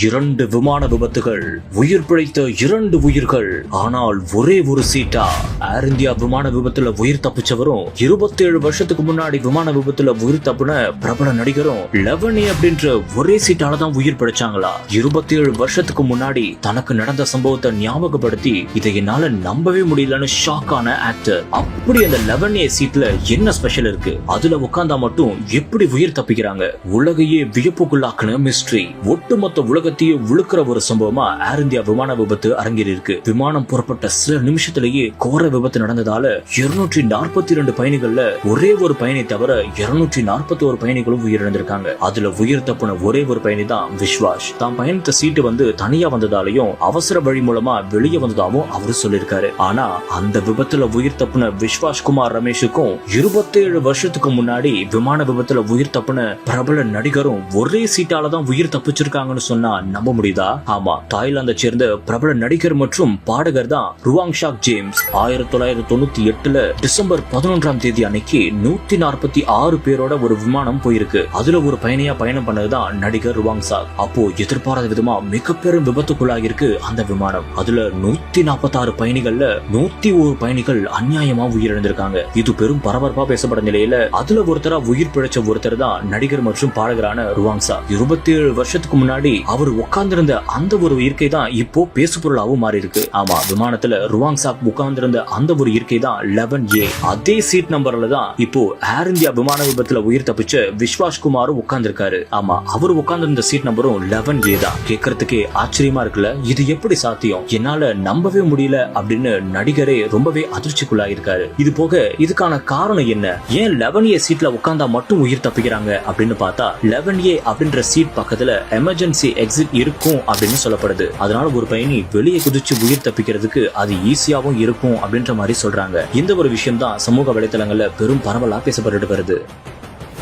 2 விமான விபத்துகள், உயிர் பிழைத்த 2 உயிர்கள். ஆனால் ஒரே ஒரு சீட்டா? ஏர் இந்தியா விமான விபத்துல உயிர் தப்பிச்சவரும் 27 வருஷத்துக்கு முன்னாடி விமான விபத்துல உயிர் தப்புன பிரபல நடிகரும் 11A அப்படின்ற ஒரே சீட்டால தான் உயிர் பிழைச்சாங்களா? 27 வருஷத்துக்கு முன்னாடி தனக்கு நடந்த சம்பவத்தை ஞாபகப்படுத்தி இதை என்னால நம்பவே முடியலன்னு ஷாக் ஆன ஆக்டர். அப்படி அந்த 11A சீட்ல என்ன ஸ்பெஷல் இருக்கு? அதுல உட்கார்ந்தா மட்டும் எப்படி உயிர் தப்பிக்கிறாங்க? உலகையே வியப்புக்குள்ளாக்குன மிஸ்ட்ரி. ஒட்டுமொத்த உலகத்தையே உழுக்கிற ஒரு சம்பவமா ஏர் இந்தியா விமான விபத்து அரங்கேறியிருக்கு. விமானம் புறப்பட்ட சில நிமிஷத்திலேயே கோர விபத்து நடந்ததால 242 பயணிகள்ல ஒரே ஒரு பயணி தவிர 241 பயணிகளும் உயிரிழந்திருக்காங்க. அதுல உயிர் தப்புன ஒரே ஒரு பயணி தான் விஸ்வாஸ். தான் பயணித்த சீட்டு தனியா வந்ததாலையும் அவசர வழி மூலமா வெளியே வந்ததாவும் அவரு சொல்லிருக்காரு. ஆனா அந்த விபத்துல உயிர் தப்புன விஸ்வாஸ் குமார் ரமேஷுக்கும் 27 வருஷத்துக்கு முன்னாடி விமான விபத்துல உயிர் தப்புன பிரபல நடிகரும் ஒரே சீட்டால தான் உயிர் தப்பிச்சிருக்காங்கன்னு சொன்னா நம்ப முடியுதா? ஆமா, தாய்லாந்தை சேர்ந்த பிரபல நடிகர் மற்றும் பாடகர் தான் ருவாங் ஷாக் ஜேம்ஸ். 1998 டிசம்பர் 11ஆம் தேதி அன்னைக்கு 146 பேரோட ஒரு விமானம் போயிருக்கு. அதுல ஒரு பயணியா பயணம் பண்ணதுதான் நடிகர் ருவாங் ஷாக். அப்போ எதிர்பாராத விதமா மிக பெரும் விபத்துக்குள்ளாகிருக்கு அந்த விமானம். அதுல 146 பயணிகள்ல 101 பயணிகள் அநியாயமா உயிரிழந்திருக்காங்க. இது பெரும் பரபரப்பா பேசப்பட்ட நிலையில அதுல ஒருத்தரா உயிர் பிழைச்ச ஒருத்தர் தான் நடிகர் மற்றும் பாடகரான ருவாங் ஷாக். 27 வருஷத்துக்கு முன்னாடி அவர் உட்கார்ந்திருந்த அந்த ஒரு இருக்கை தான் இப்போ பேசுபொருளாவும் மாறி இருக்கு. ஆமா, விமானத்துல ருவாங் ஷாக் உட்கார்ந்திருந்த அந்த ஒரு இருக்கை தான் 11A. அதே சீட் நம்பர்ல தான் இப்போ ஏர் இந்தியா விமான விபத்துல உயிர் தப்பிச்ச விஸ்வாஸ் குமாரும் உட்கார்ந்திருக்காரு. ஆமா, அவர் உட்கார்ந்திருந்த சீட் நம்பரும் 11A தான். கேட்கறதுக்கே ஆச்சரியமா இருக்குல்ல, இது எப்படி சாத்தியம்? என்னால நம்பவே முடியல அப்படின்னு நடிகரே ரொம்பவே அதிர்ச்சிக்குள்ளாயிருக்காரு. இது போக இதுக்கான காரணம் என்ன? ஏன் 11A சீட்ல உட்கார்ந்தா மட்டும் உயிர் தப்பிக்கிறாங்க அப்படின்னு பார்த்தா 11A அப்படின்ற சீட் பக்கத்துல எமர்ஜென்சி எக்ஸிட் இருக்கும் அப்படின்னு சொல்லப்படுது. அதனால ஒரு பயணி வெளியே குதிச்சு உயிர் தப்பிக்கிறதுக்கு அது ஈஸியாவும் இருக்கும் அப்படின்ற மாதிரி சொல்றாங்க. இந்த ஒரு விஷயம் தான் சமூக வலைதளங்கள்ல பெரும் பரவலா பேசப்பட்டு வருது.